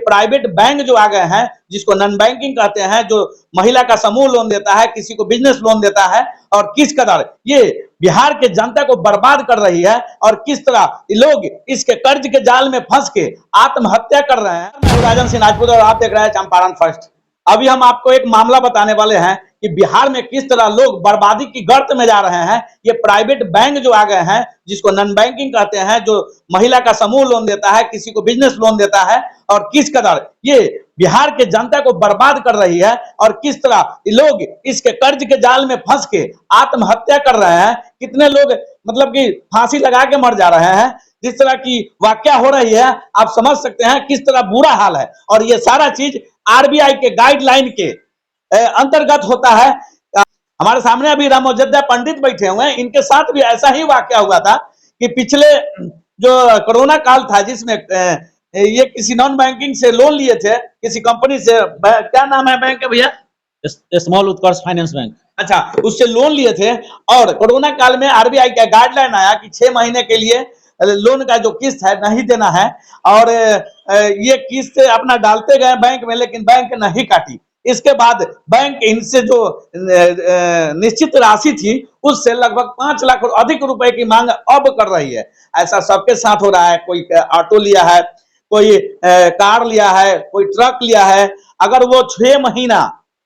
Private bank जो आ गए हैं, जिसको नॉन बैंकिंग कहते हैं, जो महिला का समूह लोन देता है, किसी को बिजनेस लोन देता है, और किस कदर ये बिहार के जनता को बर्बाद कर रही है, और किस तरह लोग इसके कर्ज के जाल में फंस के आत्महत्या कर रहे हैं। मैं राजन सिंह राजपूत और आप देख रहे हैं चंपारण फर्स्ट। अभी हम आपको एक मामला बताने वाले हैं कि बिहार में किस तरह लोग बर्बादी की गर्त में जा रहे हैं। ये प्राइवेट बैंक जो आ गए हैं, जिसको नॉन बैंकिंग कहते हैं, जो महिला का समूह लोन देता है, किसी को बिजनेस लोन देता है, और किस कदर ये बिहार के जनता को बर्बाद कर रही है, और किस तरह लोग इसके कर्ज के जाल में फंस के आत्महत्या कर रहे हैं। कितने लोग मतलब कि फांसी लगा के मर जा रहे हैं। जिस तरह की वाकया हो रही है, आप समझ सकते हैं किस तरह बुरा हाल है। और ये सारा चीज आरबीआई के गाइडलाइन के अंतर्गत होता है। हमारे सामने अभी रामोजद्दा पंडित बैठे हुए हैं, इनके साथ भी ऐसा ही वाकया हुआ था कि पिछले जो कोरोना काल था, जिसमें ये किसी नॉन बैंकिंग से लोन लिए थे, किसी कंपनी से, क्या नाम है बैंक का भैया? स्मॉल उत्कर्ष फाइनेंस बैंक। अच्छा, उससे लोन लिए थे, और कोरोना काल में आरबीआई का गाइडलाइन आया कि 6 महीने के लिए लोन का जो किस्त है नहीं देना है, और ये किस्त अपना डालते गए बैंक में, लेकिन बैंक नहीं काटी। इसके बाद बैंक इनसे जो निश्चित राशि थी, उससे लगभग 5 लाख अधिक रुपए की मांग अब कर रही है। ऐसा सबके साथ हो रहा है। कोई ऑटो लिया है, कोई कार लिया है, कोई ट्रक लिया है। अगर वो 6 महीना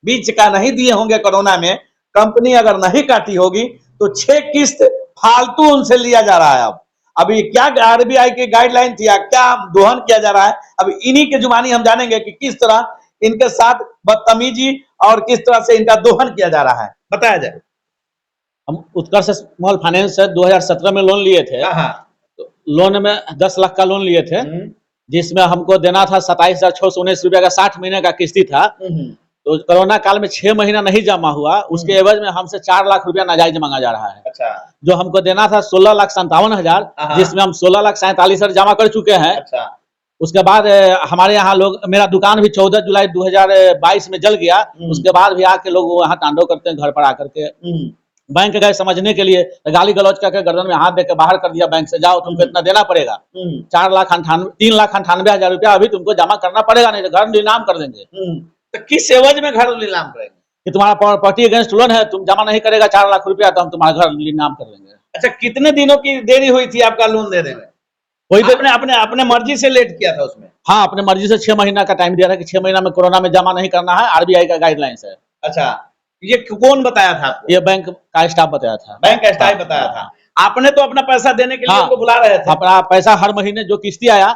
बीच का नहीं दिए होंगे कोरोना में, कंपनी अगर नहीं काटी होगी, तो 6 किस्त फालतू उनसे लिया जा रहा है। अभी क्या आरबीआई की गाइडलाइन थी, क्या दोहन किया जा रहा है, अभी इन्हीं के जुबानी हम जानेंगे कि किस तरह इनके साथ बदतमीजी और किस तरह से इनका दोहन किया जा रहा है। बताया जाए। हम उत्कर्ष स्मॉल फाइनेंस से 2017 में लोन लिए थे। तो लोन में 10 लाख का लोन लिए थे, जिसमें हमको देना था 27,619 रुपया का 60 महीने का किस्ती था। तो कोरोना काल में 6 महीना नहीं जमा हुआ, उसके एवज में हमसे 4 लाख रुपया नाजायज मांगा जा रहा है। अच्छा। जो हमको देना था 16,57,000, जिसमें हम 16,47,000 जमा कर चुके हैं। अच्छा। उसके बाद हमारे यहाँ लोग, मेरा दुकान भी 14 जुलाई 2022 में जल गया। उसके बाद भी आके लोग वहाँ तांडव करते हैं घर पर आकर के। बैंक गए समझने के लिए, गाली गलौज करके गर्दन में हाथ देकर बाहर कर दिया बैंक से, जाओ तुमको इतना देना पड़ेगा। 3,98,000 रुपया अभी तुमको जमा करना पड़ेगा, नहीं तो घर नीलाम कर देंगे। तो किस एवज में घर नीलाम करेंगे? कि तुम्हारा प्रॉपर्टी अगेंस्ट लोन है, तुम जमा नहीं करेगा 4 लाख रुपया, तो हम तुम्हारा घर नीलाम कर देंगे। अच्छा, कितने दिनों की देरी हुई थी आपका लोन देने में? कोई अपने मर्जी से लेट किया था उसमें? हाँ, अपने मर्जी से 6 महीना का टाइम दिया था कि 6 महीना में कोरोना में जमा नहीं करना है, आरबीआई का गाइडलाइंस है। अच्छा, ये कौन बताया था आपको? ये बैंक का स्टाफ बताया था। बैंक का स्टाफ बताया था। आपने तो अपना पैसा देने के लिए उनको बुला रहे थे। अपना पैसा हर महीने जो किस्ती आया,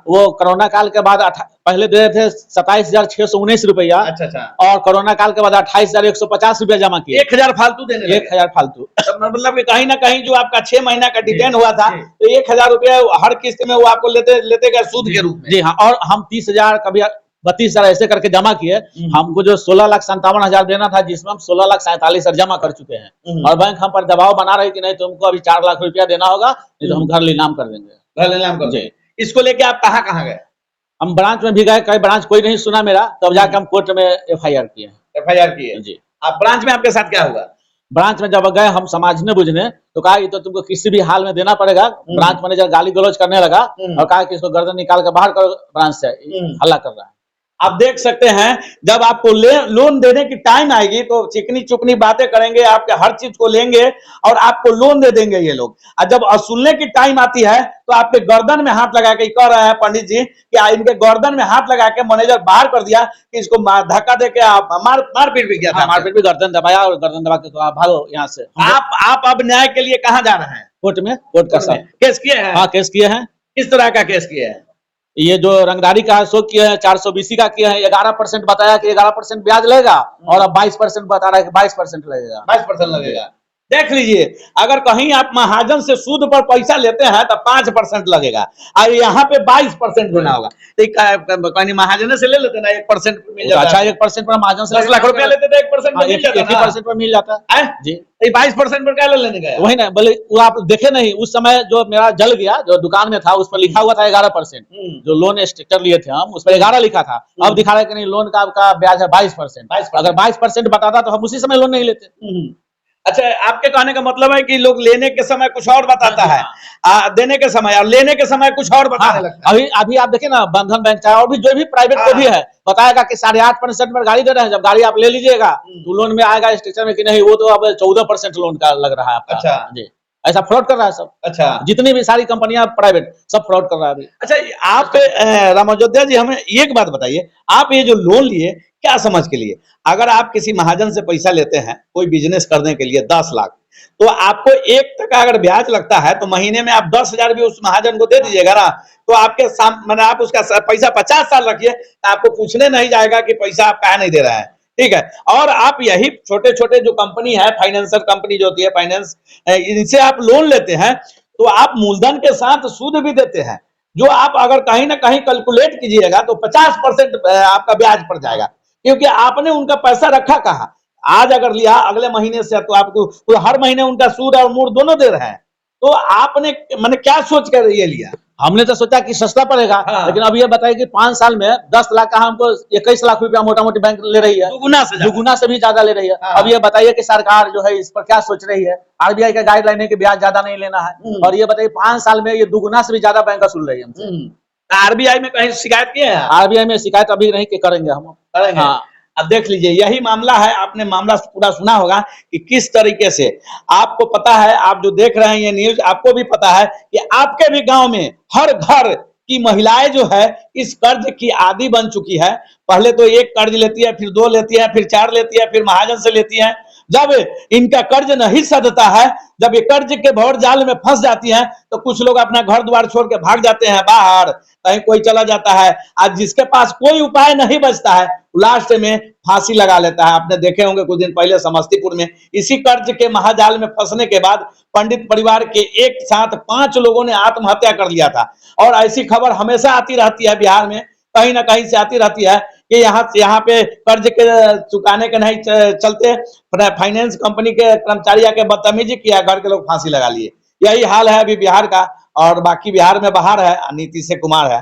वो कोरोना काल के बाद पहले दे रहे थे 27,619 रुपया। अच्छा। और कोरोना काल के बाद 28,150 रुपया जमा किए। 1,000 फालतू देने लगे। 1,000 फालतू। मतलब कहीं ना कहीं जो आपका 6 महीना का डिटेन हुआ था, तो 1,000 रुपया हर किस्त में वो आपको लेते गए सूद के रूप में। जी हाँ, और हम 30,000 कभी 32,000 ऐसे करके जमा किए। हमको जो 16,57,000 देना था, जिसमें हम 16,47,000 जमा कर चुके हैं। और बैंक हम पर दबाव बना रही कि नहीं तुमको अभी 4 लाख रुपया देना होगा, नहीं तो हम घर नीलाम कर देंगे। घर नीलाम कर देंगे। इसको लेके आप कहाँ गए? हम ब्रांच में भी गए, कई ब्रांच कोई नहीं सुना मेरा, तब जाकर हम कोर्ट में एफआईआर किए। एफआईआर किए जी। आप ब्रांच में आपके साथ क्या हुआ? ब्रांच में जब गए हम समझने बुझने, तो कहा तो तुमको किसी भी हाल में देना पड़ेगा। ब्रांच मैनेजर गाली गलौज करने लगा और कहा कि इसको गर्दन निकाल के बाहर करो ब्रांच से, हल्ला कर रहा है। आप देख सकते हैं, जब आपको लोन देने की टाइम आएगी तो चिकनी चुकनी बातें करेंगे, आपके हर चीज को लेंगे और आपको लोन दे देंगे ये लोग। और जब वसूलने की टाइम आती है तो आपके गर्दन में हाथ लगा के कह रहे हैं पंडित जी कि इनके गर्दन में हाथ लगा के मैनेजर बाहर कर दिया कि इसको धक्का दे के मारपीट भी किया था। मारपीट भी, गर्दन दबाया और गर्दन दबा के तो आप भागो यहाँ से। आप अब न्याय के लिए कहाँ जा रहे हैं? कोर्ट में। कोर्ट का साथ केस किए हैं? हाँ, केस किए हैं। किस तरह का केस किए हैं? ये जो रंगदारी का शो किया है, 420 का किया है। 11% बताया कि 11% ब्याज लगेगा, और अब 22% बता रहा है कि 22% लगेगा। 22% लगेगा। देख लीजिए, अगर कहीं आप महाजन से सूद पर पैसा लेते हैं तो 5% लगेगा, और यहाँ पे 22% देना होगा। कहीं महाजन से ले लेते ना 1% मिल जाता। अच्छा, 1% पर महाजन से 10 लाख रुपया लेते थे, 1% मिल जाता। 1% पर मिल जाता है जी। 22% पर क्या लेने गए? वही ना, बोले वो आप देखे नहीं, उस समय जो मेरा जल गया, जो दुकान में था, उस पर लिखा हुआ था 11%। जो लोन स्ट्रक्चर लिए थे हम, उस पर 11 लिखा था। अब दिखा रहा है कि नहीं, लोन का आपका ब्याज है 22%। अगर 22% बताता तो हम उसी समय लोन नहीं लेते। अच्छा, आपके कहने का मतलब है कि लोग लेने के समय कुछ और बताता है, देने के समय और लेने के समय कुछ और बताने लगता है। अभी अभी आप देखिए ना, बंधन बैंक चाहे और भी जो भी प्राइवेट को भी है, बताएगा कि 8.5% में गाड़ी दे रहे हैं, जब गाड़ी आप ले लीजिएगा तो लोन में आएगा स्टेशन में कि नहीं, वो तो अब 14% लोन का लग रहा है आपका। अच्छा जी, ऐसा फ्रॉड कर रहा है सब। अच्छा, जितनी भी सारी कंपनियां प्राइवेट सब फ्रॉड कर रहा है अभी। अच्छा, आप रामायोध्या जी हमें एक बात बताइए, आप ये जो लोन लिए क्या समझ के लिए? अगर आप किसी महाजन से पैसा लेते हैं कोई बिजनेस करने के लिए 10 लाख, तो आपको 1% अगर ब्याज लगता है तो महीने में आप 10,000 भी उस महाजन को दे दीजिएगा ना, तो आपके मैंने आप उसका पैसा 50 साल रखिए, आपको पूछने नहीं जाएगा कि पैसा आप काहे नहीं दे रहे हैं। ठीक है, और आप यही छोटे छोटे जो कंपनी है, फाइनेंशियल कंपनी जो होती है फाइनेंस, इनसे आप लोन लेते हैं तो आप मूलधन के साथ सूद भी देते हैं, जो आप अगर कहीं ना कहीं कैलकुलेट कीजिएगा तो 50% आपका ब्याज पड़ जाएगा, क्योंकि आपने उनका पैसा रखा कहाँ, आज अगर लिया अगले महीने से तो आपको तो हर महीने उनका सूद और मूल दोनों दे रहे हैं। तो आपने मैंने क्या सोच कर ये लिया? हमने तो सोचा कि सस्ता पड़ेगा, लेकिन अब ये बताइए कि 5 साल में 10 लाख का हमको 21 लाख रुपया मोटा मोटी बैंक ले रही है, दुगुना से भी ज्यादा ले रही है। अब ये बताइए कि सरकार जो है इस पर क्या सोच रही है? आरबीआई का गाइडलाइन है कि ब्याज ज्यादा नहीं लेना है, और ये बताइए 5 साल में ये दुगुना से भी ज्यादा बैंक वसूल रही है हमसे। आरबीआई में कहीं शिकायत किए हैं? आरबीआई में शिकायत अभी नहीं, कि करेंगे हम, करेंगे। हाँ। अब देख लीजिए, यही मामला है, आपने मामला पूरा सुना होगा कि किस तरीके से, आपको पता है, आप जो देख रहे हैं ये न्यूज, आपको भी पता है कि आपके भी गांव में हर घर की महिलाएं जो है इस कर्ज की आदी बन चुकी है। पहले तो एक कर्ज लेती है, फिर 2 लेती है, फिर 4 लेती है, फिर महाजन से लेती है। जब इनका कर्ज नहीं सधता है, जब ये कर्ज के भंवर जाल में फंस जाती हैं, तो कुछ लोग अपना घर द्वार छोड़ के भाग जाते हैं बाहर, कहीं कोई चला जाता है। आज जिसके पास कोई उपाय नहीं बचता है, लास्ट में फांसी लगा लेता है। आपने देखे होंगे कुछ दिन पहले समस्तीपुर में इसी कर्ज के महाजाल में फंसने के बाद पंडित परिवार के एक साथ 5 लोगों ने आत्महत्या कर लिया था। और ऐसी खबर हमेशा आती रहती है बिहार में, कहीं ना कहीं से आती रहती है कि यहाँ पे कर्ज के चुकाने के नहीं चलते फाइनेंस कंपनी के कर्मचारी आके बदतमीजी किया, घर के लोग फांसी लगा लिए। यही हाल है अभी बिहार का, और बाकी बिहार में बाहर है नीतीश कुमार है।